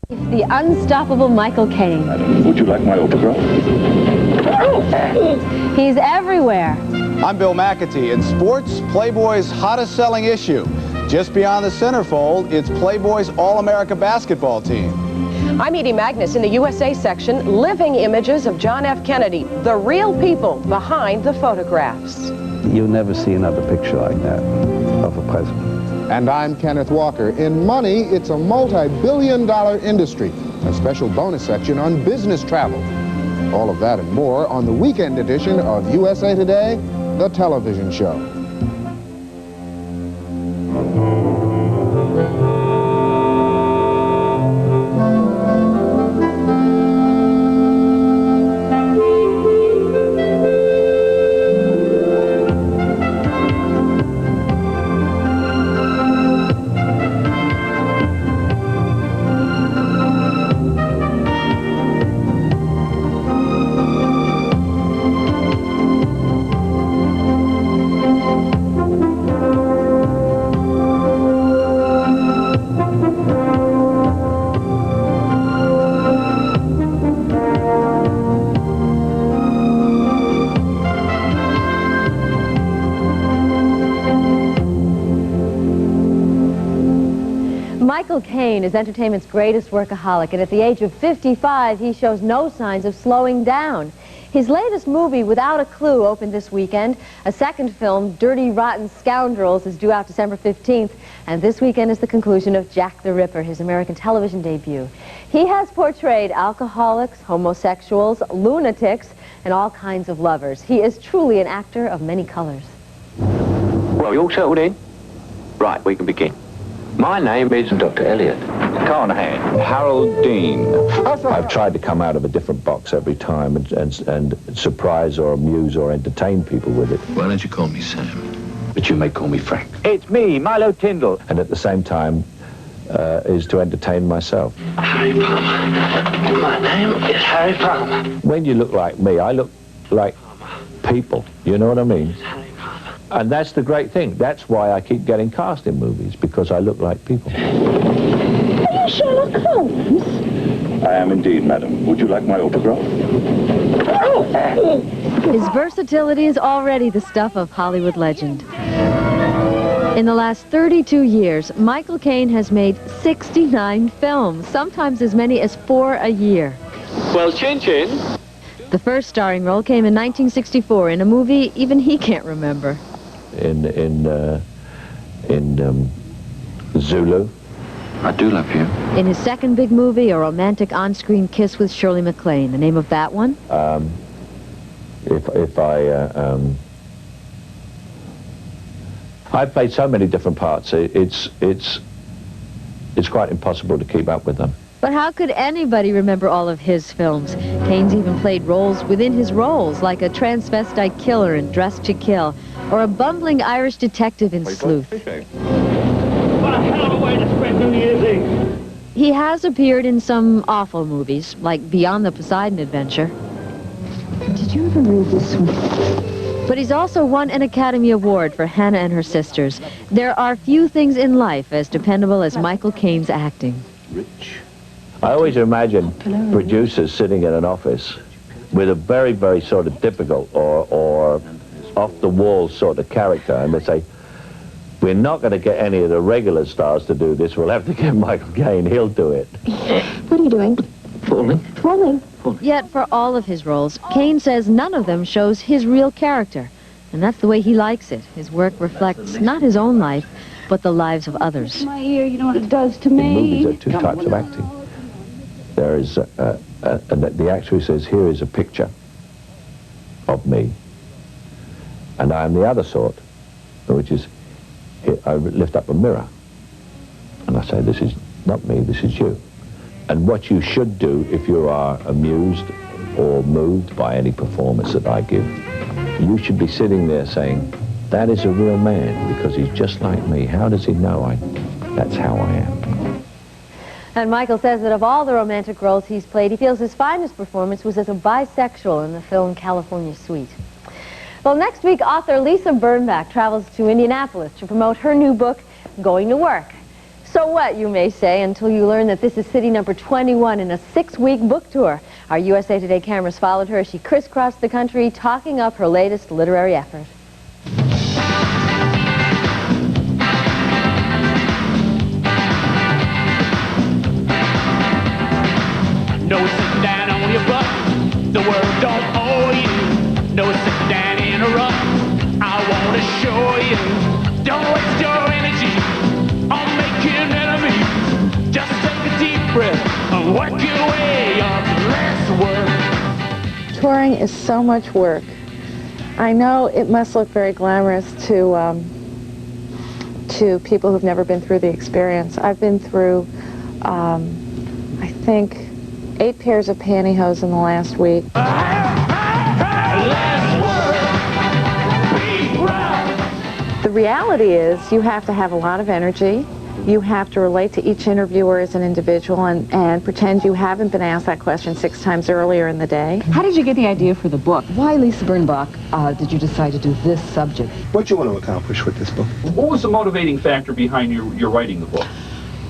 The unstoppable Michael Caine. Madam, would you like my autograph? He's everywhere. I'm Bill Macatee. In sports, Playboy's hottest selling issue. Just beyond the centerfold, it's Playboy's All-America basketball team. I'm Edie Magnus. In the USA section, living images of John F. Kennedy, the real people behind the photographs. You'll never see another picture like that of a president. And I'm Kenneth Walker. In money, it's a multi-billion-dollar industry. A special bonus section on business travel. All of that and more on the weekend edition of USA Today, the television show. Michael Caine is entertainment's greatest workaholic, and at the age of 55, he shows no signs of slowing down. His latest movie, Without a Clue, opened this weekend. A second film, Dirty Rotten Scoundrels, is due out December 15th, and this weekend is the conclusion of Jack the Ripper, his American television debut. He has portrayed alcoholics, homosexuals, lunatics, and all kinds of lovers. He is truly an actor of many colors. Well, you all settled in? Right, we can begin. My name is Dr. Elliott. Carnahan. Harold Dean. I've tried to come out of a different box every time and surprise or amuse or entertain people with it. Why don't you call me Sam? But you may call me Frank. It's me, Milo Tyndall. And at the same time is to entertain myself. Harry Palmer. My name is Harry Palmer. When you look like me, I look like people. You know what I mean? And that's the great thing. That's why I keep getting cast in movies, because I look like people. Are you Sherlock Holmes? I am indeed, madam. Would you like my autograph? His versatility is already the stuff of Hollywood legend. In the last 32 years, Michael Caine has made 69 films, sometimes as many as 4 a year. Well, chin-chin. The first starring role came in 1964 in a movie even he can't remember. In Zulu. I do love you. In his second big movie, a romantic on-screen kiss with Shirley MacLaine. The name of that one? I've played so many different parts. It's quite impossible to keep up with them. But how could anybody remember all of his films? Caine's even played roles within his roles, like a transvestite killer in Dressed to Kill, or a bumbling Irish detective in Sleuth. What a hell of a way to spend New Year's Eve. He has appeared in some awful movies, like Beyond the Poseidon Adventure. Did you ever read this one? But he's also won an Academy Award for Hannah and Her Sisters. There are few things in life as dependable as Michael Caine's acting. Rich. I always imagine producers sitting in an office with a very, very sort of difficult or off-the-wall sort of character, and they say, we're not going to get any of the regular stars to do this. We'll have to get Michael Caine. He'll do it. What are you doing? Falling. Falling. Yet for all of his roles, Caine says none of them shows his real character. And that's the way he likes it. His work reflects not his own life, but the lives of others. My ear, you know what it does to In me. movies, there are two types of acting. There is, the actor who says, here is a picture of me. And I am the other sort, which is, I lift up a mirror. And I say, this is not me, this is you. And what you should do if you are amused or moved by any performance that I give, you should be sitting there saying, that is a real man, because he's just like me. How does he know that's how I am? And Michael says that of all the romantic roles he's played, he feels his finest performance was as a bisexual in the film California Suite. Well, next week, author Lisa Birnbach travels to Indianapolis to promote her new book, Going to Work. So what, you may say, until you learn that this is city number 21 in a 6-week book tour. Our USA Today cameras followed her as she crisscrossed the country, talking up her latest literary effort. No sitting down on your butt, the world don't owe you. No sitting down in a rut, I want to show you. Don't waste your energy on making enemies. Just take a deep breath and work your way up to less work. Touring is so much work. I know it must look very glamorous to people who've never been through the experience. I've been through, I think, 8 pairs of pantyhose in the last week. The reality is you have to have a lot of energy. You have to relate to each interviewer as an individual and pretend you haven't been asked that question 6 times earlier in the day. How did you get the idea for the book? Why, Lisa Birnbach, did you decide to do this subject? What do you want to accomplish with this book? What was the motivating factor behind your writing the book?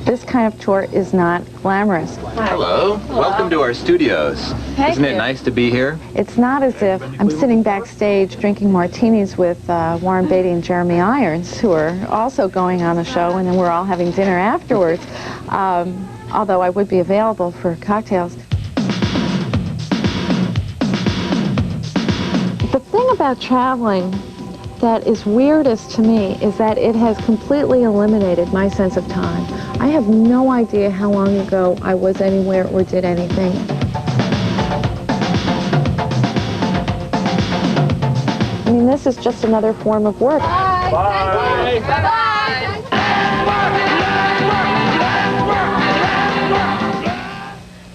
This kind of tour is not glamorous. Hello. Welcome to our studios. Isn't it nice to be here? It's not as if I'm sitting backstage drinking martinis with Warren Beatty and Jeremy Irons, who are also going on the show, and then we're all having dinner afterwards, although I would be available for cocktails. The thing about traveling that is weirdest to me is that it has completely eliminated my sense of time. I have no idea how long ago I was anywhere or did anything. I mean, this is just another form of work. Bye. Bye. Bye.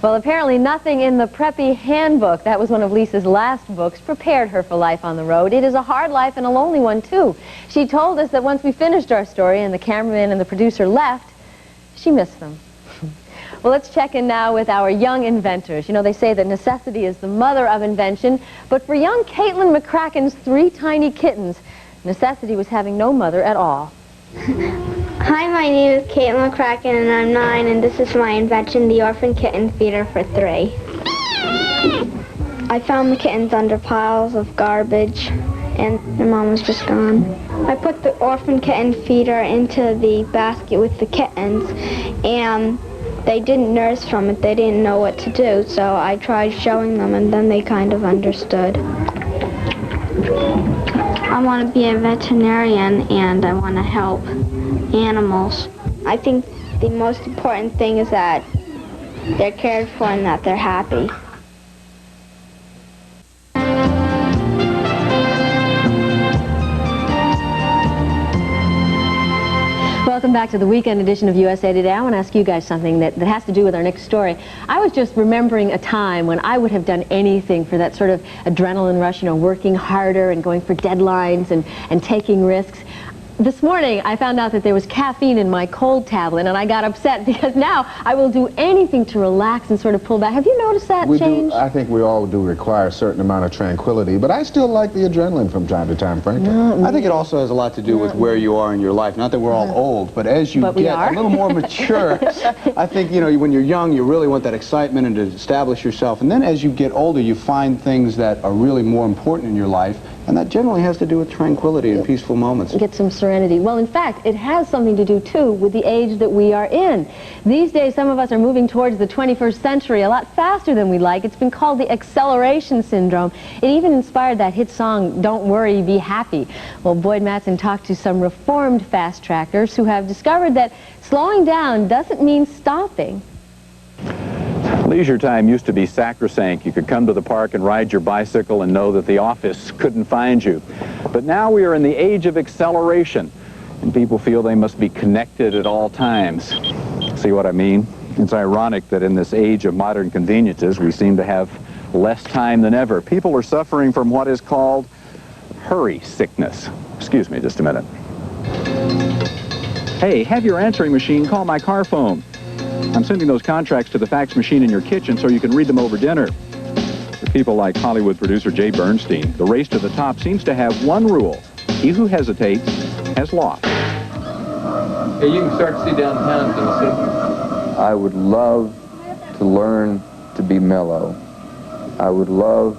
Well, apparently nothing in the Preppy Handbook, that was one of Lisa's last books, prepared her for life on the road. It is a hard life and a lonely one, too. She told us that once we finished our story and the cameraman and the producer left, she missed them. Well, let's check in now with our young inventors. You know, they say that necessity is the mother of invention, but for young Caitlin McCracken's 3 tiny kittens, necessity was having no mother at all. Hi, my name is Caitlin McCracken, and I'm 9, and this is my invention, the orphan kitten feeder for 3. I found the kittens under piles of garbage, and their mom was just gone. I put the orphan kitten feeder into the basket with the kittens, and they didn't nurse from it. They didn't know what to do, so I tried showing them, and then they kind of understood. I want to be a veterinarian, and I want to help animals. I think the most important thing is that they're cared for and that they're happy. Welcome back to the weekend edition of USA Today. I want to ask you guys something that has to do with our next story. I was just remembering a time when I would have done anything for that sort of adrenaline rush, you know, working harder and going for deadlines and taking risks. This morning, I found out that there was caffeine in my cold tablet, and I got upset because now I will do anything to relax and sort of pull back. Have you noticed that change? I think we all do require a certain amount of tranquility, but I still like the adrenaline from time to time, frankly. I think it also has a lot to do with where you are in your life. Not that we're all old, but as you get a little more mature, I think, you know, when you're young, you really want that excitement and to establish yourself. And then as you get older, you find things that are really more important in your life. And that generally has to do with tranquility and peaceful moments. Get some serenity. Well, in fact, it has something to do, too, with the age that we are in. These days, some of us are moving towards the 21st century a lot faster than we like. It's been called the acceleration syndrome. It even inspired that hit song, Don't Worry, Be Happy. Well, Boyd Matson talked to some reformed fast-trackers who have discovered that slowing down doesn't mean stopping. Leisure time used to be sacrosanct. You could come to the park and ride your bicycle and know that the office couldn't find you. But now we are in the age of acceleration, and people feel they must be connected at all times. See what I mean? It's ironic that in this age of modern conveniences, we seem to have less time than ever. People are suffering from what is called hurry sickness. Excuse me just a minute. Hey, have your answering machine call my car phone. I'm sending those contracts to the fax machine in your kitchen so you can read them over dinner. For people like Hollywood producer Jay Bernstein, the race to the top seems to have one rule. He who hesitates has lost. Hey, you can start to see downtown, Tennessee. I would love to learn to be mellow. I would love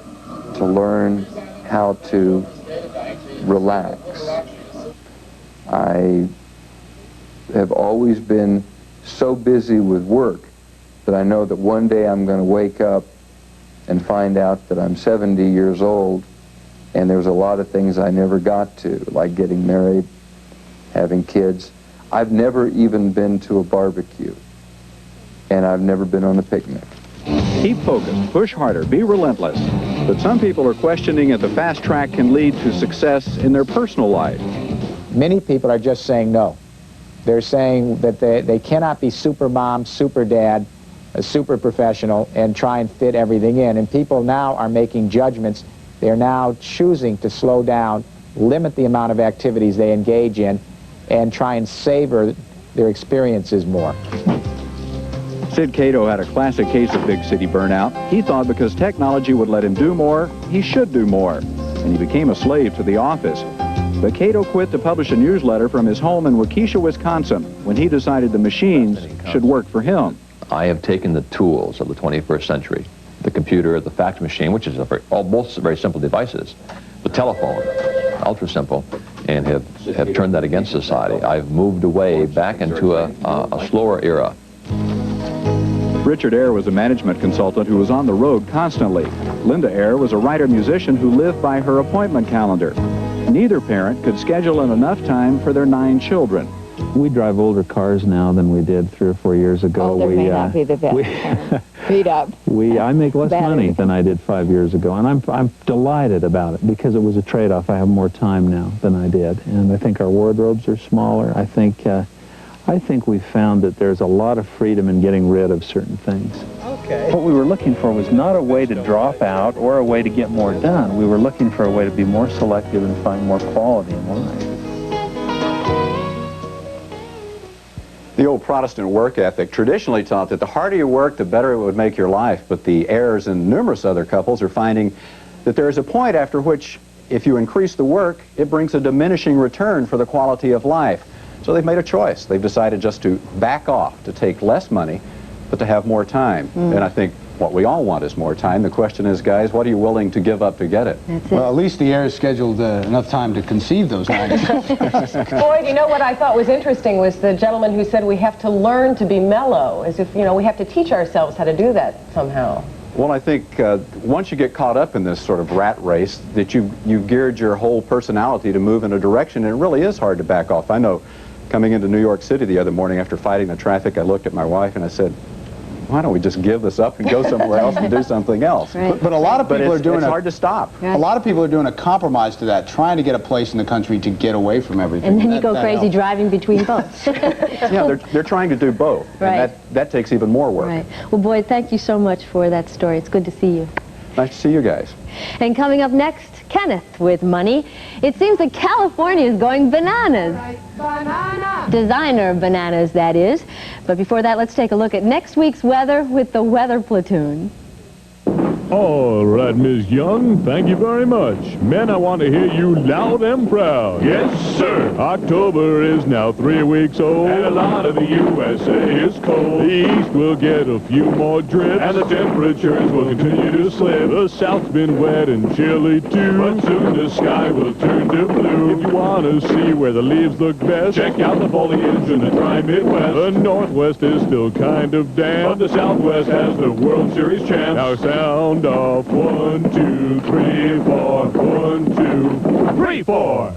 to learn how to relax. I have always been so busy with work that I know that one day I'm going to wake up and find out that I'm 70 years old and there's a lot of things I never got to, like getting married, having kids. I've never even been to a barbecue, and I've never been on a picnic. Keep focused, push harder, be relentless. But some people are questioning if the fast track can lead to success in their personal life. Many people are just saying no. They're saying that they cannot be super mom, super dad, a super professional, and try and fit everything in. And people now are making judgments. They're now choosing to slow down, limit the amount of activities they engage in, and try and savor their experiences more. Sid Cato had a classic case of big city burnout. He thought because technology would let him do more, he should do more. And he became a slave to the office. But Cato quit to publish a newsletter from his home in Waukesha, Wisconsin, when he decided the machines should work for him. I have taken the tools of the 21st century, the computer, the fax machine, which is both very simple devices, the telephone, ultra simple, and have turned that against society. I've moved away back into a slower era. Richard Eyre was a management consultant who was on the road constantly. Linda Eyre was a writer-musician who lived by her appointment calendar. Neither parent could schedule in enough time for their 9 children. We drive older cars now than we did 3 or 4 years ago. Oh, may not be the best. Beat up. I make less money than I did 5 years ago, and I'm delighted about it because it was a trade-off. I have more time now than I did, and I think our wardrobes are smaller. I think we've found that there's a lot of freedom in getting rid of certain things. Okay. What we were looking for was not a way to drop out or a way to get more done. We were looking for a way to be more selective and find more quality in life. The old Protestant work ethic traditionally taught that the harder you work, the better it would make your life. But the Eyres and numerous other couples are finding that there is a point after which, if you increase the work, it brings a diminishing return for the quality of life. So they've made a choice. They've decided just to back off, to take less money, but to have more time. And I think what we all want is more time. The question is, guys, what are you willing to give up to get it? That's it. Well, at least the Eyres scheduled enough time to conceive those 9. Boy, you know what I thought was interesting was the gentleman who said we have to learn to be mellow, as if, you know, we have to teach ourselves how to do that somehow. Well, I think once you get caught up in this sort of rat race, that you've geared your whole personality to move in a direction, and it really is hard to back off. I know, coming into New York City the other morning after fighting the traffic, I looked at my wife and I said, why don't we just give this up and go somewhere else and do something else? Right. But a lot of people are doing it's hard to stop. Right. A lot of people are doing a compromise to that, trying to get a place in the country to get away from everything. And then you go crazy driving between both. Yeah, they're trying to do both. Right. And that takes even more work. Right. Well, Boyd, thank you so much for that story. It's good to see you. Nice to see you guys. And coming up next, Kenneth with money. It seems that California is going bananas. Banana. Designer bananas, that is. But before that, let's take a look at next week's weather with the Weather Platoon. All right, Miss Young, thank you very much. Men, I want to hear you loud and proud. Yes, sir. October is now 3 weeks old, and a lot of the USA is cold. The East will get a few more drips, and the temperatures will continue to slip. The South's been wet and chilly, too, but soon the sky will turn to blue. If you want to see where the leaves look best, check out the foliage in the dry Midwest. The Northwest is still kind of damp, but the Southwest has the World Series champs. Now sound off. 1, 2, 3, 4. 1, 2, 3, 4.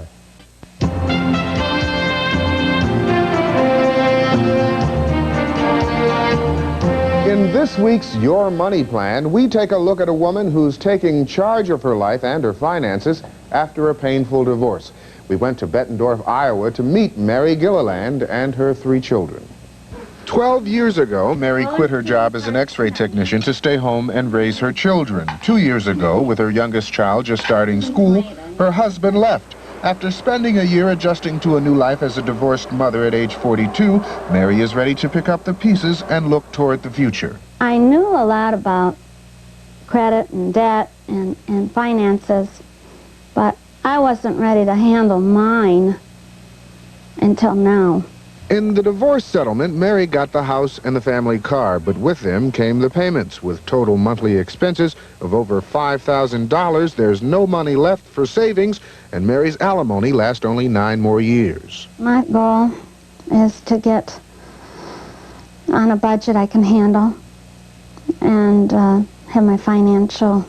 In this week's Your Money Plan, we take a look at a woman who's taking charge of her life and her finances after a painful divorce. We went to Bettendorf, Iowa to meet Mary Gilliland and her 3 children. 12 years ago, Mary quit her job as an x-ray technician to stay home and raise her children. 2 years ago, with her youngest child just starting school, her husband left. After spending a year adjusting to a new life as a divorced mother at age 42, Mary is ready to pick up the pieces and look toward the future. I knew a lot about credit and debt and finances, but I wasn't ready to handle mine until now. In the divorce settlement, Mary got the house and the family car, but with them came the payments. With total monthly expenses of over $5,000, there's no money left for savings, and Mary's alimony lasts only 9 more years. My goal is to get on a budget I can handle and have my financial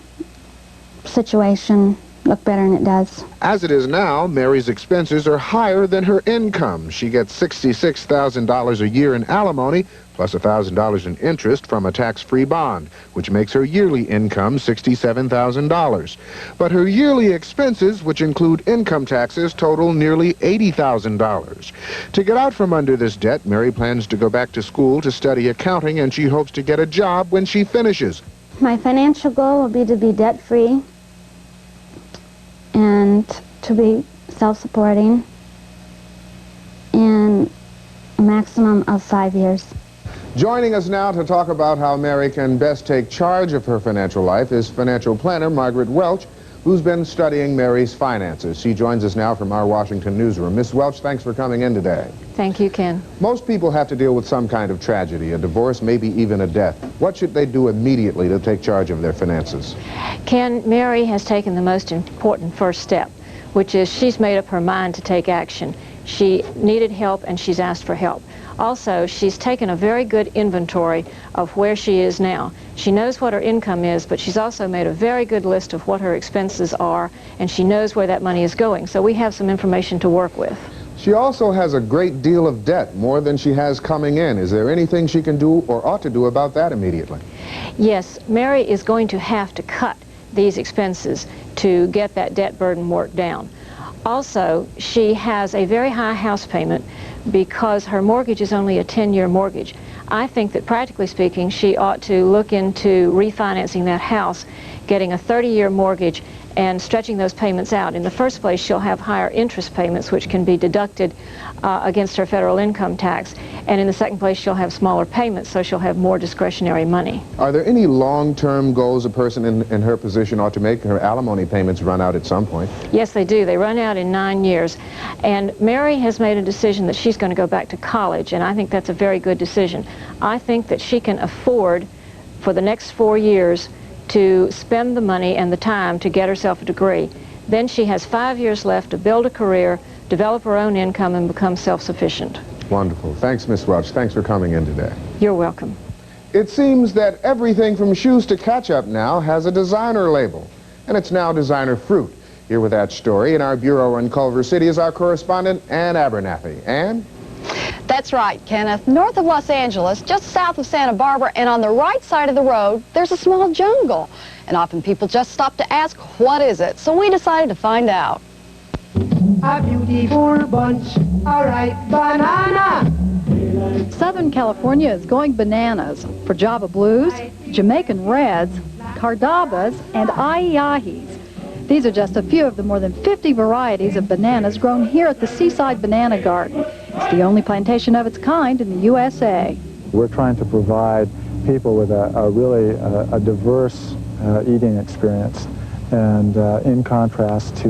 situation look better than it does. As it is now, Mary's expenses are higher than her income. She gets $66,000 a year in alimony, plus $1,000 in interest from a tax-free bond, which makes her yearly income $67,000. But her yearly expenses, which include income taxes, total nearly $80,000. To get out from under this debt, Mary plans to go back to school to study accounting, and she hopes to get a job when she finishes. My financial goal will be to be debt-free and to be self-supporting in a maximum of 5 years. Joining us now to talk about how Mary can best take charge of her financial life is financial planner Margaret Welch, who's been studying Mary's finances. She joins us now from our Washington newsroom. Miss Welch, thanks for coming in today. Thank you, Ken. Most people have to deal with some kind of tragedy, a divorce, maybe even a death. What should they do immediately to take charge of their finances? Ken, Mary has taken the most important first step, which is she's made up her mind to take action. She needed help and she's asked for help. Also, she's taken a very good inventory of where she is now. She knows what her income is, but she's also made a very good list of what her expenses are, and she knows where that money is going. So we have some information to work with. She also has a great deal of debt, more than she has coming in. Is there anything she can do or ought to do about that immediately? Yes, Mary is going to have to cut these expenses to get that debt burden worked down. Also, she has a very high house payment because her mortgage is only a 10-year mortgage. I think that practically speaking, she ought to look into refinancing that house, getting a 30-year mortgage and stretching those payments out. In the first place, she'll have higher interest payments, which can be deducted against her federal income tax. And in the second place, she'll have smaller payments, so she'll have more discretionary money. Are there any long-term goals a person in her position ought to make? Her alimony payments run out at some point. Yes, they do. They run out in 9 years. And Mary has made a decision that she's going to go back to college, and I think that's a very good decision. I think that she can afford, for the next 4 years, to spend the money and the time to get herself a degree. Then she has 5 years left to build a career, develop her own income, and become self-sufficient. Wonderful. Thanks, Miss Welch. Thanks for coming in today. You're welcome. It seems that everything from shoes to ketchup now has a designer label, and it's now designer fruit. Here with that story in our bureau in Culver City is our correspondent, Ann Abernathy. Ann? That's right, Kenneth. North of Los Angeles, just south of Santa Barbara, and on the right side of the road, there's a small jungle. And often people just stop to ask, what is it? So we decided to find out. A beautiful bunch, a ripe banana. Southern California is going bananas for Java Blues, Jamaican Reds, Cardabas, and Ahi-Ahis. These are just a few of the more than 50 varieties of bananas grown here at the Seaside Banana Garden. It's the only plantation of its kind in the USA. We're trying to provide people with a really diverse eating experience, and in contrast to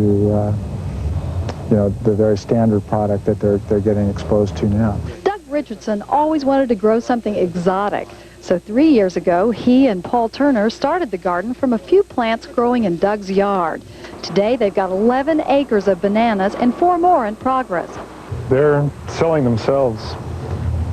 you know, the very standard product that they're getting exposed to now. Doug Richardson always wanted to grow something exotic. So 3 years ago, he and Paul Turner started the garden from a few plants growing in Doug's yard. Today, they've got 11 acres of bananas and 4 more in progress. They're selling themselves.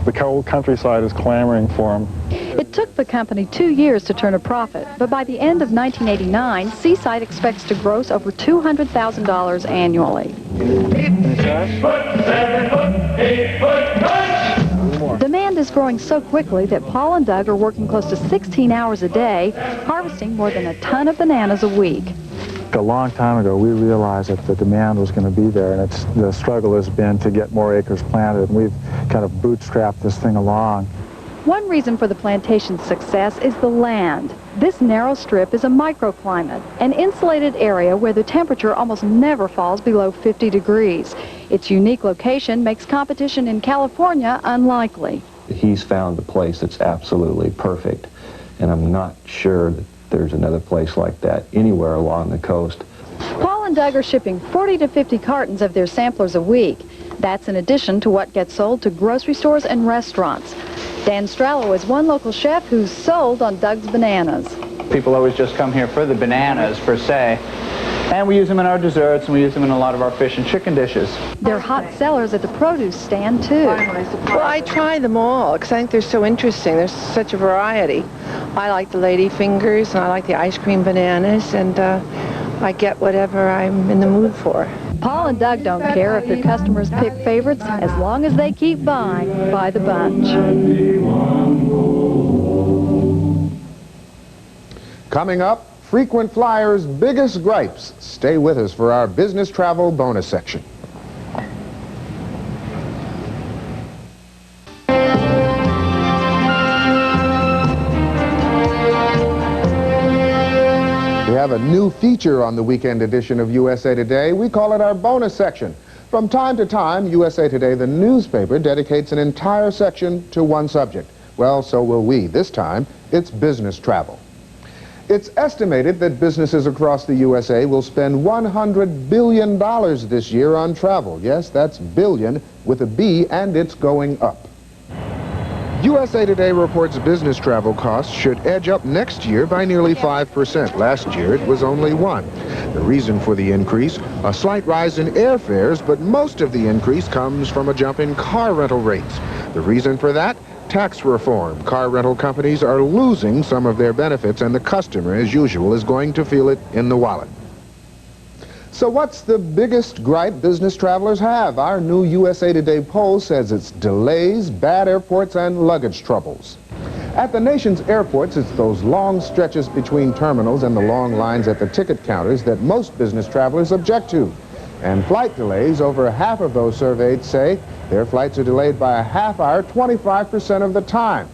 The whole countryside is clamoring for them. It took the company 2 years to turn a profit, but by the end of 1989, Seaside expects to gross over $200,000 annually. 6 foot, 7 foot, 8 foot, punch! Demand is growing so quickly that Paul and Doug are working close to 16 hours a day, harvesting more than a ton of bananas a week. A long time ago, we realized that the demand was going to be there, and the struggle has been to get more acres planted, and we've kind of bootstrapped this thing along. One reason for the plantation's success is the land. This narrow strip is a microclimate, an insulated area where the temperature almost never falls below 50 degrees. Its unique location makes competition in California unlikely. He's found a place that's absolutely perfect, and I'm not sure that there's another place like that anywhere along the coast. Paul and Doug are shipping 40 to 50 cartons of their samplers a week. That's in addition to what gets sold to grocery stores and restaurants. Dan Strallo is one local chef who's sold on Doug's bananas. People always just come here for the bananas, per se. And we use them in our desserts, and we use them in a lot of our fish and chicken dishes. They're hot sellers at the produce stand, too. Well, I try them all, because I think they're so interesting. There's such a variety. I like the lady fingers, and I like the ice cream bananas, and I get whatever I'm in the mood for. Paul and Doug don't care if their customers pick favorites, as long as they keep buying by the bunch. Coming up, frequent flyers' biggest gripes. Stay with us for our business travel bonus section. We have a new feature on the weekend edition of USA Today. We call it our bonus section. From time to time, USA Today, the newspaper, dedicates an entire section to one subject. Well, so will we. This time, it's business travel. It's estimated that businesses across the USA will spend $100 billion this year on travel. Yes, that's billion with a B, and it's going up. USA Today reports business travel costs should edge up next year by nearly 5%. Last year, it was only 1%. The reason for the increase, a slight rise in airfares, but most of the increase comes from a jump in car rental rates. The reason for that? Tax reform. Car rental companies are losing some of their benefits, and the customer, as usual, is going to feel it in the wallet. So what's the biggest gripe business travelers have? Our new USA Today poll says it's delays, bad airports, and luggage troubles. At the nation's airports, it's those long stretches between terminals and the long lines at the ticket counters that most business travelers object to. And flight delays, over half of those surveyed say their flights are delayed by a half hour 25% of the time.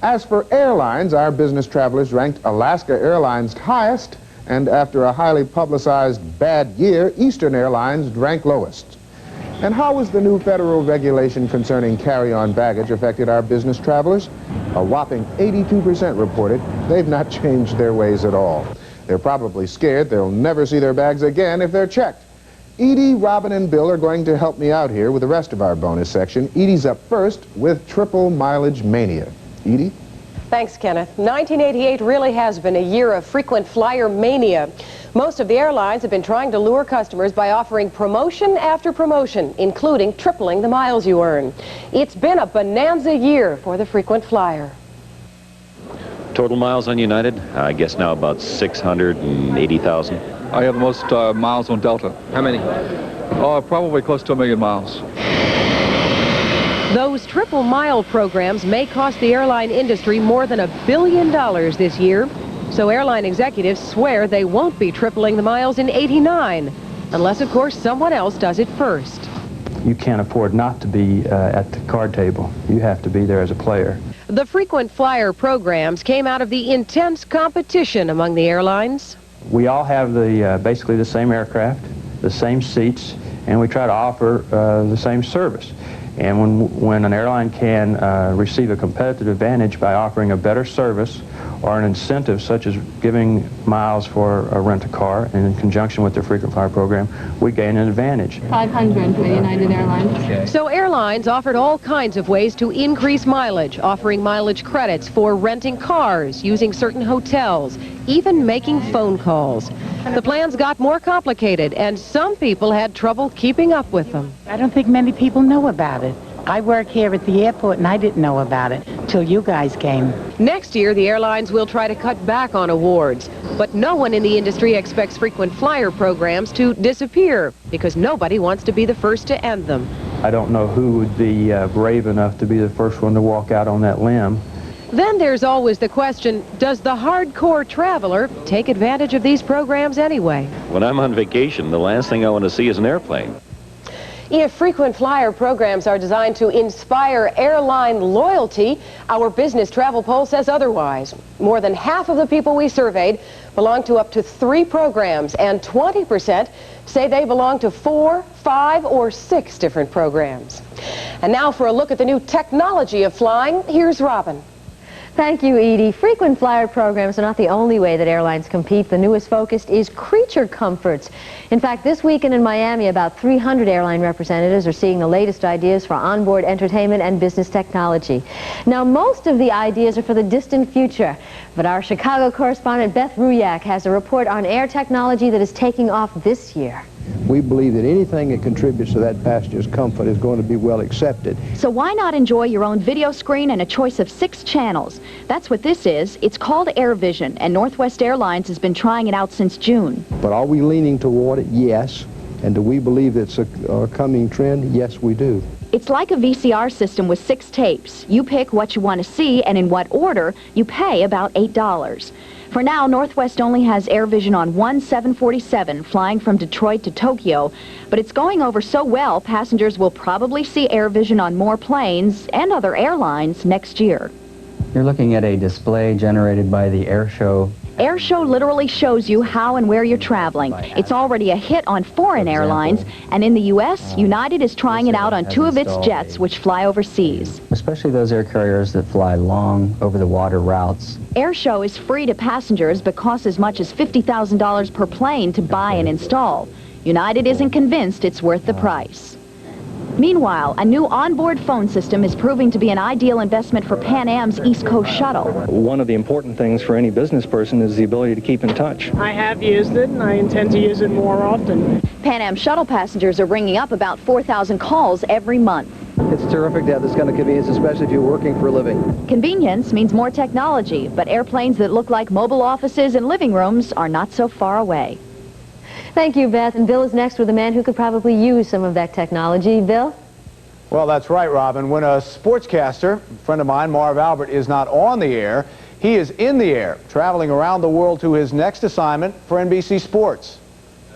As for airlines, our business travelers ranked Alaska Airlines highest, and after a highly publicized bad year, Eastern Airlines ranked lowest. And how has the new federal regulation concerning carry-on baggage affected our business travelers? A whopping 82% reported they've not changed their ways at all. They're probably scared they'll never see their bags again if they're checked. Edie, Robin, and Bill are going to help me out here with the rest of our bonus section. Edie's up first with triple mileage mania. Edie? Thanks, Kenneth. 1988 really has been a year of frequent flyer mania. Most of the airlines have been trying to lure customers by offering promotion after promotion, including tripling the miles you earn. It's been a bonanza year for the frequent flyer. Total miles on United, I guess now about 680,000. I have the most miles on Delta. How many? Probably close to 1 million miles. Those triple mile programs may cost the airline industry more than $1 billion this year. So airline executives swear they won't be tripling the miles in '89, unless, of course, someone else does it first. You can't afford not to be at the card table. You have to be there as a player. The frequent flyer programs came out of the intense competition among the airlines. We all have basically the same aircraft, the same seats, and we try to offer the same service. And when an airline can receive a competitive advantage by offering a better service or an incentive such as giving miles for a rent-a-car and in conjunction with their frequent flyer program, we gain an advantage. 500 for United Airlines. Okay. So airlines offered all kinds of ways to increase mileage, offering mileage credits for renting cars, using certain hotels, even making phone calls. The plans got more complicated, and some people had trouble keeping up with them. I don't think many people know about it. I work here at the airport, and I didn't know about it till you guys came. Next year, the airlines will try to cut back on awards, but no one in the industry expects frequent flyer programs to disappear because nobody wants to be the first to end them. I don't know who would be brave enough to be the first one to walk out on that limb. Then there's always the question, does the hardcore traveler take advantage of these programs anyway? When I'm on vacation, the last thing I want to see is an airplane. If frequent flyer programs are designed to inspire airline loyalty, our business travel poll says otherwise. More than half of the people we surveyed belong to up to 3 programs, and 20% say they belong to 4, 5, or 6 different programs. And now for a look at the new technology of flying, here's Robin. Thank you, Edie. Frequent flyer programs are not the only way that airlines compete. The newest focus is creature comforts. In fact, this weekend in Miami, about 300 airline representatives are seeing the latest ideas for onboard entertainment and business technology. Now, most of the ideas are for the distant future, but our Chicago correspondent Beth Ruyak has a report on air technology that is taking off this year. We believe that anything that contributes to that passenger's comfort is going to be well accepted. So why not enjoy your own video screen and a choice of 6 channels? That's what this is. It's called Airvision, and Northwest Airlines has been trying it out since June. But are we leaning toward it? Yes. And do we believe it's a coming trend? Yes, we do. It's like a VCR system with 6 tapes. You pick what you want to see, and in what order, you pay about $8. For now, Northwest only has Airvision on one 747 flying from Detroit to Tokyo, but it's going over so well, passengers will probably see Airvision on more planes and other airlines next year. You're looking at a display generated by the Airshow. Airshow literally shows you how and where you're traveling. It's already a hit on foreign airlines, and in the U.S., United is trying it out on 2 of its jets which fly overseas. Especially those air carriers that fly long over-the-water routes. Airshow is free to passengers but costs as much as $50,000 per plane to buy and install. United isn't convinced it's worth the price. Meanwhile, a new onboard phone system is proving to be an ideal investment for Pan Am's East Coast shuttle. One of the important things for any business person is the ability to keep in touch. I have used it, and I intend to use it more often. Pan Am shuttle passengers are ringing up about 4,000 calls every month. It's terrific to have this kind of convenience, especially if you're working for a living. Convenience means more technology, but airplanes that look like mobile offices and living rooms are not so far away. Thank you, Beth. And Bill is next with a man who could probably use some of that technology. Bill? Well, that's right, Robin. When a sportscaster, a friend of mine, Marv Albert, is not on the air, he is in the air, traveling around the world to his next assignment for NBC Sports.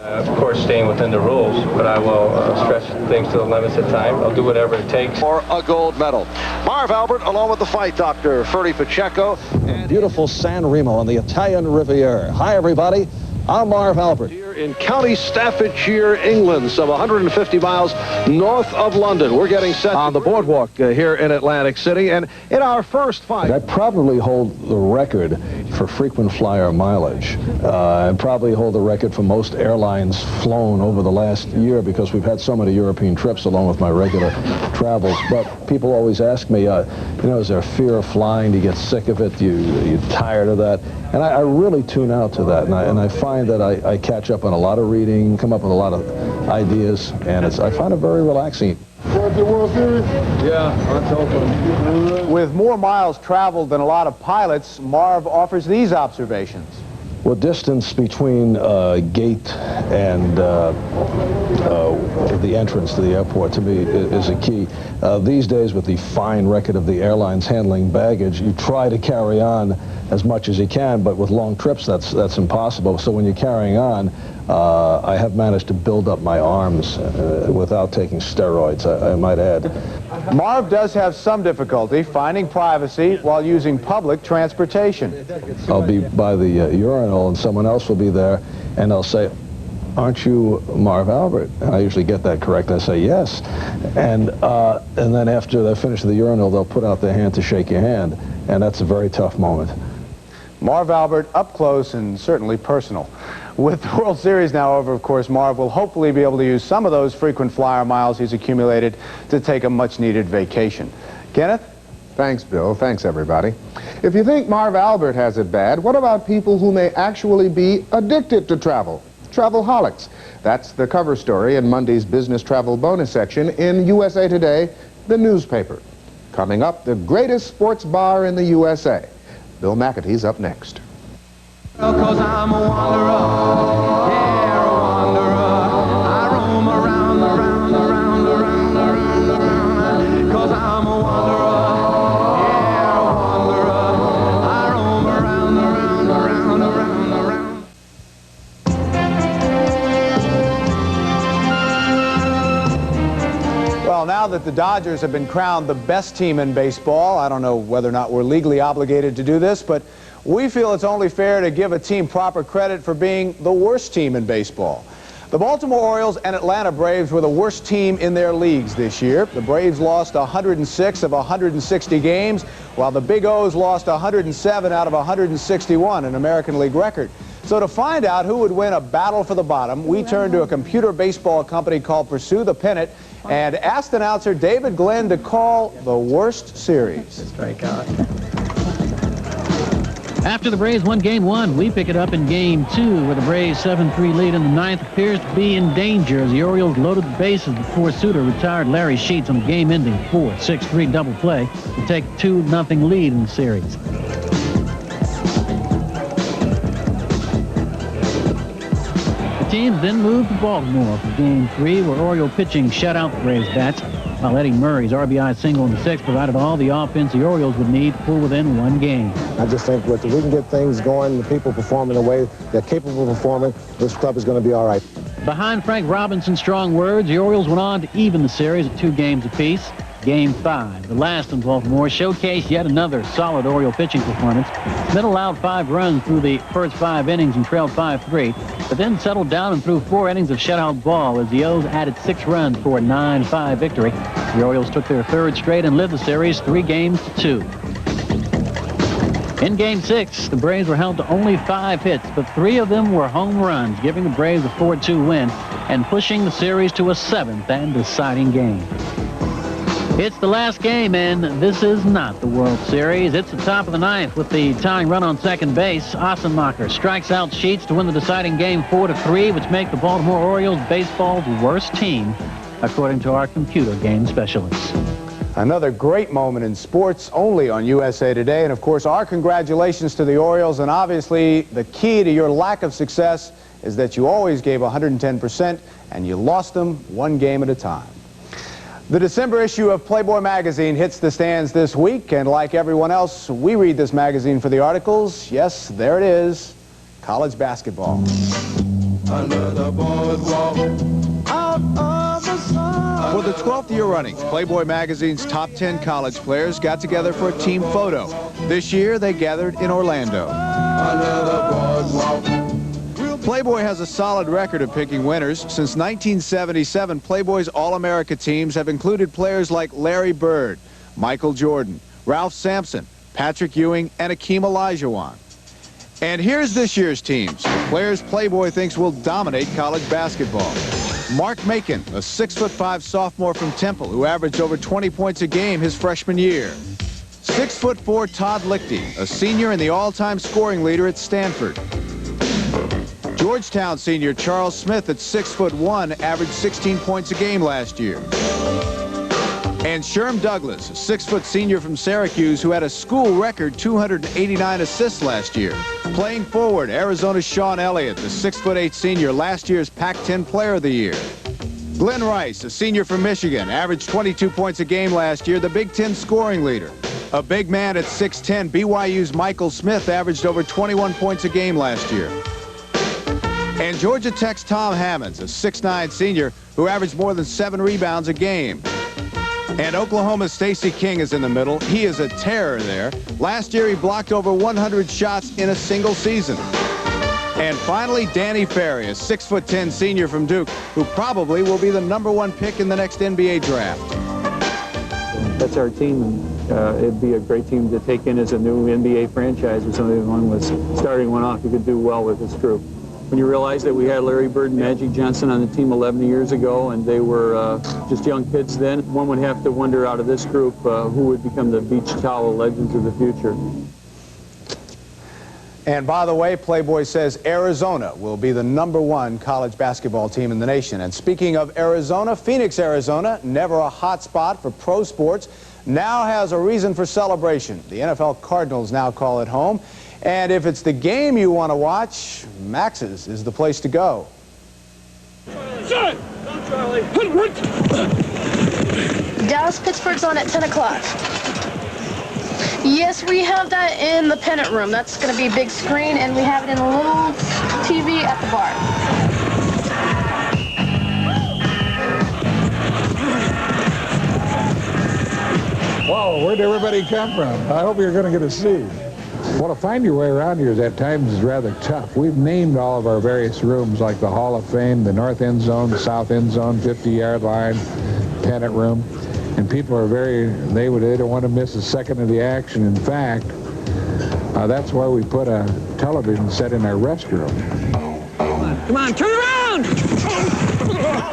Of course, staying within the rules, but I will stretch things to the limits at times. I'll do whatever it takes. For a gold medal. Marv Albert, along with the fight doctor, Ferdy Pacheco. And beautiful San Remo on the Italian Riviera. Hi, everybody. I'm Marv Albert. Here in County Staffordshire, England, some 150 miles north of London. We're getting set on the boardwalk here in Atlantic City. And in our first fight, I probably hold the record for frequent flyer mileage. I probably hold the record for most airlines flown over the last year because we've had so many European trips along with my regular travels. But people always ask me, you know, is there a fear of flying? Do you get sick of it? You're tired of that? And I really tune out to that, and I find that I catch up on a lot of reading, come up with a lot of ideas, and I find it very relaxing. World Series? Yeah, let's hope. With more miles traveled than a lot of pilots, Marv offers these observations. Well, distance between gate and the entrance to the airport, to me, is a key. These days, with the fine record of the airlines handling baggage, you try to carry on as much as you can, but with long trips, that's impossible. So when you're carrying on, I have managed to build up my arms without taking steroids, I might add. Marv does have some difficulty finding privacy while using public transportation. I'll be by the urinal, and someone else will be there, and they'll say, "Aren't you Marv Albert?" And I usually get that correct. I say yes, and then after they finish the urinal, they'll put out their hand to shake your hand, and that's a very tough moment. Marv Albert up close and certainly personal. With the World Series now over, of course, Marv will hopefully be able to use some of those frequent flyer miles he's accumulated to take a much-needed vacation. Kenneth? Thanks, Bill. Thanks, everybody. If you think Marv Albert has it bad, what about people who may actually be addicted to travel? Travelholics. That's the cover story in Monday's business travel bonus section in USA Today, the newspaper. Coming up, the greatest sports bar in the USA. Bill Macatee's up next. 'Cause I'm a wanderer, yeah, a wanderer. I roam around, 'cause I'm a wanderer, yeah, a wanderer. I roam around. Well, now that the Dodgers have been crowned the best team in baseball, I don't know whether or not we're legally obligated to do this, but we feel it's only fair to give a team proper credit for being the worst team in baseball. The Baltimore Orioles and Atlanta Braves were the worst team in their leagues this year. The Braves lost 106 of 160 games, while the Big O's lost 107 out of 161, an American League record. So to find out who would win a battle for the bottom, we turned to a computer baseball company called Pursue the Pennant and asked announcer David Glenn to call the worst series. After the Braves won Game 1, we pick it up in Game 2, where the Braves' 7-3 lead in the ninth appears to be in danger as the Orioles loaded the bases before Suter retired Larry Sheets on a game-ending 4-6-3 double play to take a 2-0 lead in the series. The teams then moved to Baltimore for Game 3, where Oriole pitching shut out the Braves' bats, while Eddie Murray's RBI single in the sixth provided all the offense the Orioles would need to pull within one game. I just think if we can get things going, the people performing the way they're capable of performing, this club is going to be all right. Behind Frank Robinson's strong words, the Orioles went on to even the series at 2 games apiece. Game 5, the last in Baltimore, showcased yet another solid Oriole pitching performance. Smith allowed 5 runs through the first 5 innings and trailed 5-3, but then settled down and threw 4 innings of shutout ball as the O's added 6 runs for a 9-5 victory. The Orioles took their 3rd straight and led the series 3 games to 2. In Game 6, the Braves were held to only 5 hits, but 3 of them were home runs, giving the Braves a 4-2 win and pushing the series to a 7th and deciding game. It's the last game, and this is not the World Series. It's the top of the 9th with the tying run on second base. Ossenmacher strikes out Sheets to win the deciding game 4-3, which make the Baltimore Orioles baseball's worst team, according to our computer game specialists. Another great moment in sports, only on USA Today. And of course, our congratulations to the Orioles. And obviously, the key to your lack of success is that you always gave 110% and you lost them 1 game at a time. The December issue of Playboy magazine hits the stands this week, and like everyone else, we read this magazine for the articles. Yes, there it is, college basketball. Under the boardwalk, out of the sun. For the 12th year running, Playboy magazine's top 10 college players got together for a team photo. This year, they gathered in Orlando. Under the boardwalk. Playboy has a solid record of picking winners. Since 1977, Playboy's All-America teams have included players like Larry Bird, Michael Jordan, Ralph Sampson, Patrick Ewing, and Akeem Olajuwon. And here's this year's teams, players Playboy thinks will dominate college basketball. Mark Macon, a 6'5" sophomore from Temple who averaged over 20 points a game his freshman year. 6'4" Todd Lichty, a senior and the all-time scoring leader at Stanford. Georgetown senior Charles Smith at 6'1", averaged 16 points a game last year. And Sherm Douglas, a 6' senior from Syracuse who had a school record 289 assists last year. Playing forward, Arizona's Sean Elliott, the 6'8" senior, last year's Pac-10 Player of the Year. Glenn Rice, a senior from Michigan, averaged 22 points a game last year, the Big Ten scoring leader. A big man at 6'10", BYU's Michael Smith averaged over 21 points a game last year. And Georgia Tech's Tom Hammonds, a 6'9" senior who averaged more than 7 rebounds a game. And Oklahoma's Stacey King is in the middle. He is a terror there. Last year, he blocked over 100 shots in a single season. And finally, Danny Ferry, a 6'10" senior from Duke, who probably will be the #1 pick in the next NBA draft. That's our team. It'd be a great team to take in as a new NBA franchise or something. One was starting one off. You could do well with this group. When you realize that we had Larry Bird and Magic Johnson on the team 11 years ago, and they were just young kids then, one would have to wonder out of this group who would become the beach towel legends of the future. And by the way, Playboy says Arizona will be the #1 college basketball team in the nation. And speaking of Arizona, Phoenix, Arizona, never a hot spot for pro sports, now has a reason for celebration. The NFL Cardinals now call it home. And if it's the game you want to watch, Max's is the place to go. Dallas-Pittsburgh's on at 10 o'clock. Yes, we have that in the pennant room. That's going to be a big screen, and we have it in a little TV at the bar. Whoa, where'd everybody come from? I hope you're going to get a seat. Well, to find your way around here is at times is rather tough. We've named all of our various rooms, like the Hall of Fame, the North End Zone, the South End Zone, 50-yard line, pennant room, and people are they don't want to miss a second of the action. In fact, that's why we put a television set in our restroom. Come on, turn around!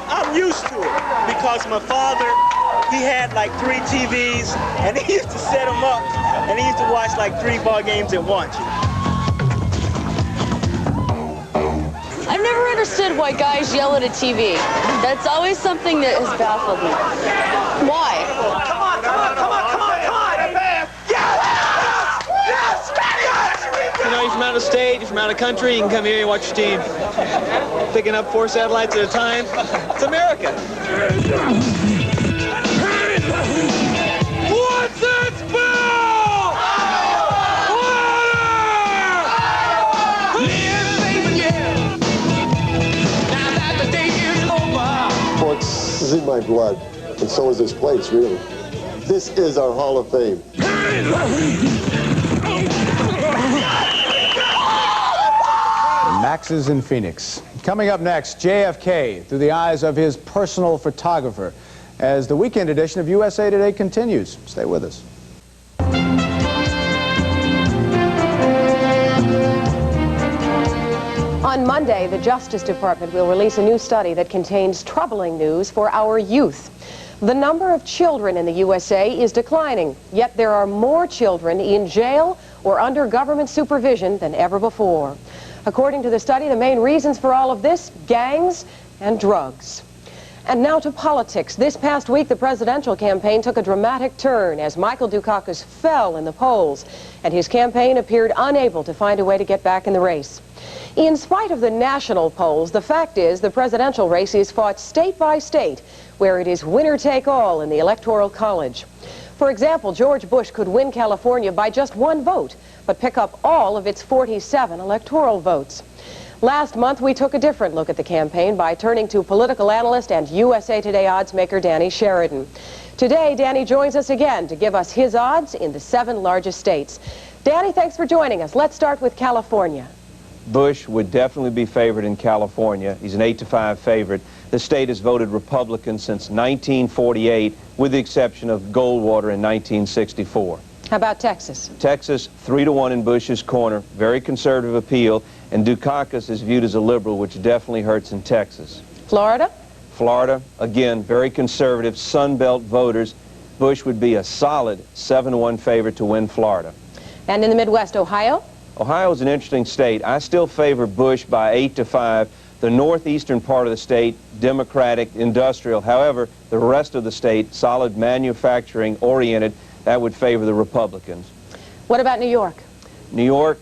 I'm used to it because my father, he had like 3 TVs, and he used to set them up, and he used to watch like 3 ball games at once. I've never understood why guys yell at a TV. That's always something that has baffled me. Why? Come on, come on, come on, come on, come on! Yes! Yes! Yes! You know, you're from out of state, you're from out of country, you can come here and watch your team. Picking up 4 satellites at a time. It's America. What's that spell? Sports is in my blood, and so is this place, really. This is our Hall of Fame. Max is in Phoenix. Coming up next, JFK through the eyes of his personal photographer as the weekend edition of USA Today continues. Stay with us. On Monday, the Justice Department will release a new study that contains troubling news for our youth. The number of children in the USA is declining, yet there are more children in jail or under government supervision than ever before. According to the study, the main reasons for all of this, gangs and drugs. And now to politics. This past week, the presidential campaign took a dramatic turn as Michael Dukakis fell in the polls, and his campaign appeared unable to find a way to get back in the race. In spite of the national polls, the fact is the presidential race is fought state by state, where it is winner take all in the Electoral College. For example, George Bush could win California by just 1 vote, but pick up all of its 47 electoral votes. Last month, we took a different look at the campaign by turning to political analyst and USA Today odds maker Danny Sheridan. Today, Danny joins us again to give us his odds in the 7 largest states. Danny, thanks for joining us. Let's start with California. Bush would definitely be favored in California. He's an 8-5 favorite. The state has voted Republican since 1948, with the exception of Goldwater in 1964. How about Texas? Texas, 3-1 in Bush's corner. Very conservative appeal. And Dukakis is viewed as a liberal, which definitely hurts in Texas. Florida? Florida, again, very conservative, Sun Belt voters. Bush would be a solid 7-1 favorite to win Florida. And in the Midwest, Ohio? Ohio is an interesting state. I still favor Bush by 8-5. The northeastern part of the state, Democratic, industrial. However, the rest of the state, solid manufacturing-oriented, that would favor the Republicans. What about New York? New York,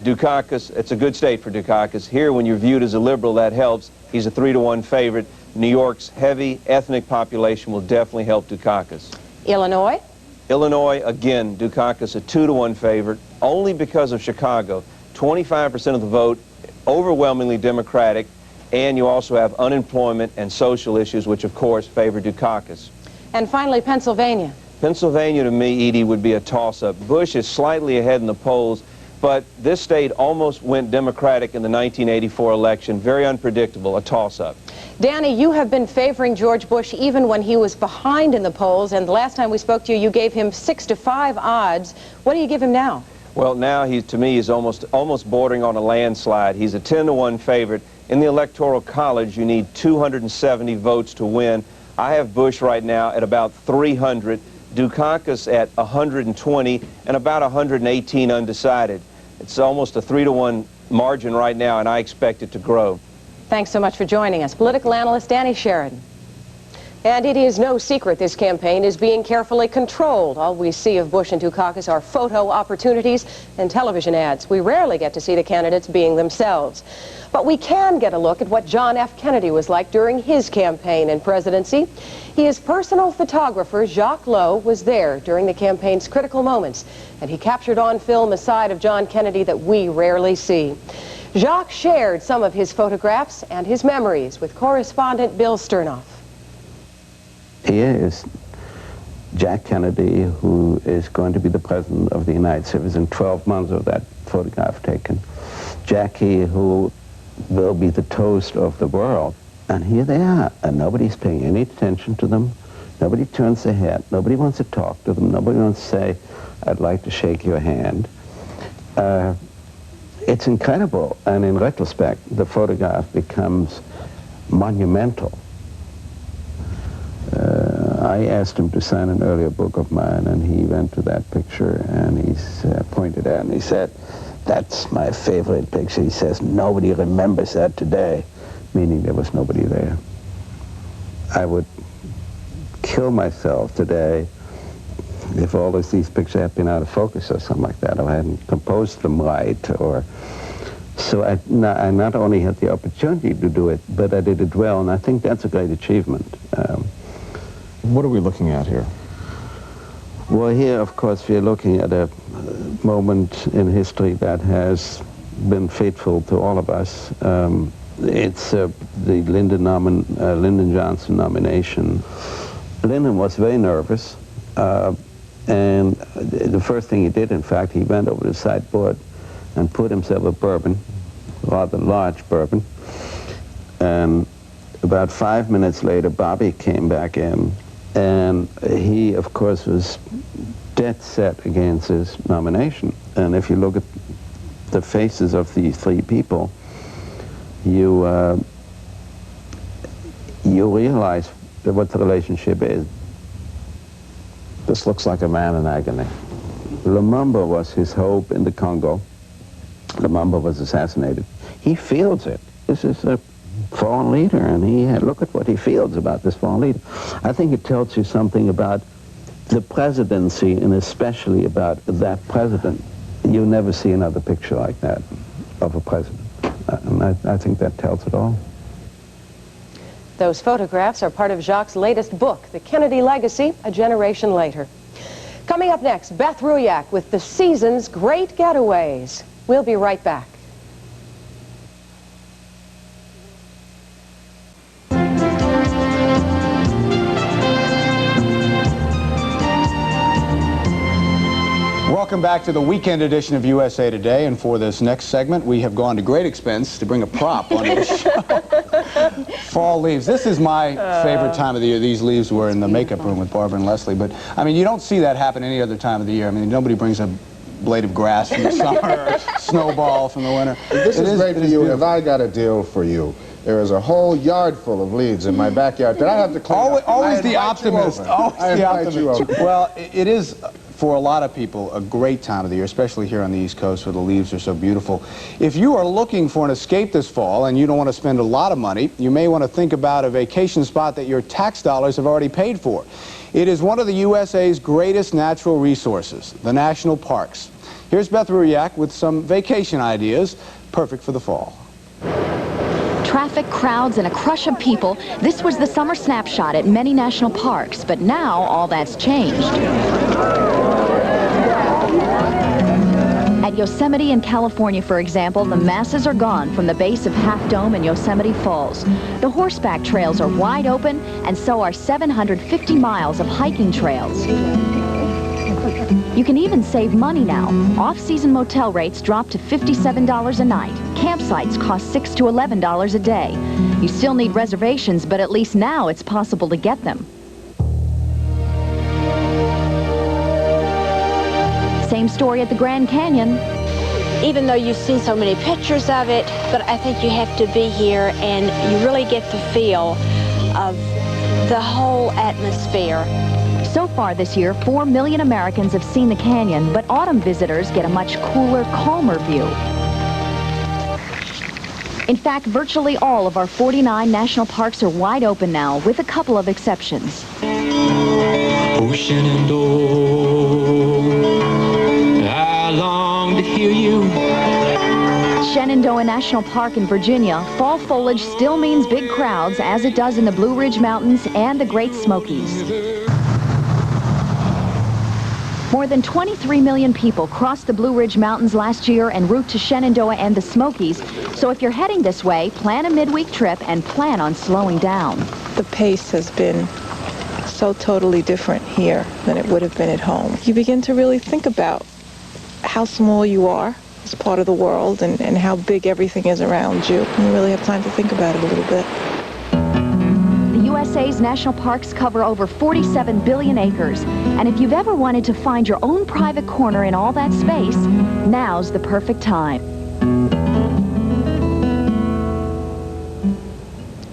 Dukakis, it's a good state for Dukakis. Here, when you're viewed as a liberal, that helps. He's a 3-1 favorite. New York's heavy ethnic population will definitely help Dukakis. Illinois? Illinois, again, Dukakis a 2-1 favorite, only because of Chicago. 25% of the vote, overwhelmingly Democratic, and you also have unemployment and social issues, which of course favor Dukakis. And finally, Pennsylvania. Pennsylvania, to me, Edie, would be a toss-up. Bush is slightly ahead in the polls, but this state almost went Democratic in the 1984 election. Very unpredictable, a toss-up. Danny, you have been favoring George Bush even when he was behind in the polls, and the last time we spoke to you, you gave him 6-5 odds. What do you give him now? Well, now to me, he's almost bordering on a landslide. He's a 10-1 favorite. In the Electoral College, you need 270 votes to win. I have Bush right now at about 300, Dukakis at 120, and about 118 undecided. It's almost a 3-1 margin right now, and I expect it to grow. Thanks so much for joining us. Political analyst Danny Sheridan. And it is no secret this campaign is being carefully controlled. All we see of Bush and Dukakis are photo opportunities and television ads. We rarely get to see the candidates being themselves. But we can get a look at what John F. Kennedy was like during his campaign and presidency. His personal photographer, Jacques Lowe, was there during the campaign's critical moments, and he captured on film a side of John Kennedy that we rarely see. Jacques shared some of his photographs and his memories with correspondent Bill Sternoff. He is Jack Kennedy, who is going to be the President of the United States, in 12 months of that photograph taken. Jackie, who will be the toast of the world. And here they are, and nobody's paying any attention to them. Nobody turns their head. Nobody wants to talk to them. Nobody wants to say, I'd like to shake your hand. It's incredible, and in retrospect, the photograph becomes monumental. I asked him to sign an earlier book of mine, and he went to that picture, and he pointed out, and he said, that's my favorite picture. He says, nobody remembers that today, meaning there was nobody there. I would kill myself today if all of these pictures had been out of focus or something like that, or I hadn't composed them right, or... So I not only had the opportunity to do it, but I did it well, and I think that's a great achievement. What are we looking at here? Well, here, of course, we're looking at a moment in history that has been fateful to all of us. It's the Lyndon Johnson nomination. Lyndon was very nervous, and the first thing he did, in fact, he went over to the sideboard and poured himself a bourbon, rather large bourbon. And about 5 minutes later, Bobby came back in, and he, of course, was dead set against his nomination. And if you look at the faces of these three people, you realize what the relationship is. This looks like a man in agony. Lumumba was his hope in the Congo. Lumumba was assassinated. He feels it. This is a fallen leader, and look at what he feels about this fallen leader. I think it tells you something about the presidency, and especially about that president. You never see another picture like that of a president. And I think that tells it all. Those photographs are part of Jacques' latest book, The Kennedy Legacy, A Generation Later. Coming up next, Beth Ruyak with the season's great getaways. We'll be right back. Welcome back to the weekend edition of USA Today, and for this next segment we have gone to great expense to bring a prop on the show. Fall leaves. This is my favorite time of the year. These leaves were in the makeup room with Barbara and Leslie, but I mean, you don't see that happen any other time of the year. I mean, nobody brings a blade of grass from the summer or a snowball from the winter. This is great for you. Have I got a deal for you? There is a whole yard full of leaves in my backyard that I have to clean up. Always the optimist. Always the optimist. Well, it is, for a lot of people, a great time of the year, especially here on the East Coast where the leaves are so beautiful. If you are looking for an escape this fall and you don't want to spend a lot of money, you may want to think about a vacation spot that your tax dollars have already paid for. It is one of the USA's greatest natural resources, the national parks. Here's Beth Ruyak with some vacation ideas, perfect for the fall. Traffic, crowds, and a crush of people. This was the summer snapshot at many national parks, but now all that's changed. At Yosemite in California, for example, the masses are gone from the base of Half Dome in Yosemite Falls. The horseback trails are wide open, and so are 750 miles of hiking trails. You can even save money now. Off-season motel rates drop to $57 a night. Campsites cost $6 to $11 a day. You still need reservations, but at least now it's possible to get them. Same story at the Grand Canyon. Even though you've seen so many pictures of it, but I think you have to be here and you really get the feel of the whole atmosphere. So far this year, 4 million Americans have seen the canyon, but autumn visitors get a much cooler, calmer view. In fact, virtually all of our 49 national parks are wide open now, with a couple of exceptions. Oh, Shenandoah, I long to hear you. Shenandoah National Park in Virginia, fall foliage still means big crowds, as it does in the Blue Ridge Mountains and the Great Smokies. More than 23 million people crossed the Blue Ridge Mountains last year en route to Shenandoah and the Smokies. So if you're heading this way, plan a midweek trip and plan on slowing down. The pace has been so totally different here than it would have been at home. You begin to really think about how small you are as part of the world and how big everything is around you. And you really have time to think about it a little bit. The USA's national parks cover over 47 billion acres. And if you've ever wanted to find your own private corner in all that space, now's the perfect time.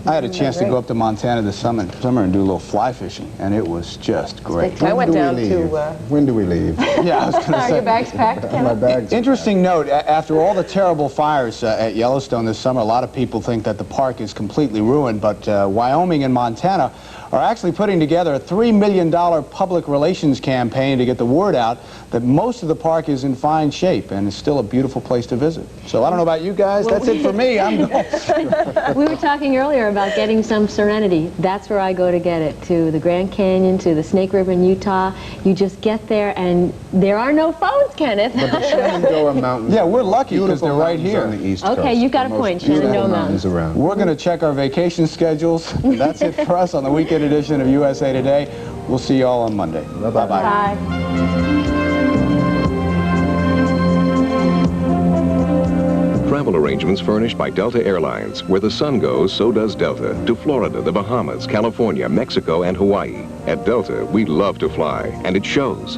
I had a chance to go up to Montana this summer and do a little fly fishing, and it was just great. I went down to... When do we leave? Yeah, I was going to say. Are your bags packed? My bags. Interesting note, after all the terrible fires at Yellowstone this summer, a lot of people think that the park is completely ruined, but Wyoming and Montana are actually putting together a $3 million public relations campaign to get the word out that most of the park is in fine shape and is still a beautiful place to visit. So I don't know about you guys, that's it for me. I'm We were talking earlier about getting some serenity. That's where I go to get it, to the Grand Canyon, to the Snake River in Utah. You just get there and there are no phones, Kenneth. But the Shenandoah Mountains. Yeah, we're lucky because they're right here. On the East Okay, Coast. you've got a point, Shenandoah Mountains. Around. We're going to check our vacation schedules. That's it for us on the weekend edition of USA Today. We'll see you all on Monday. Bye-bye. Bye. Travel arrangements furnished by Delta Airlines. Where the sun goes, so does Delta. To Florida, the Bahamas, California, Mexico, and Hawaii. At Delta, we love to fly, and it shows.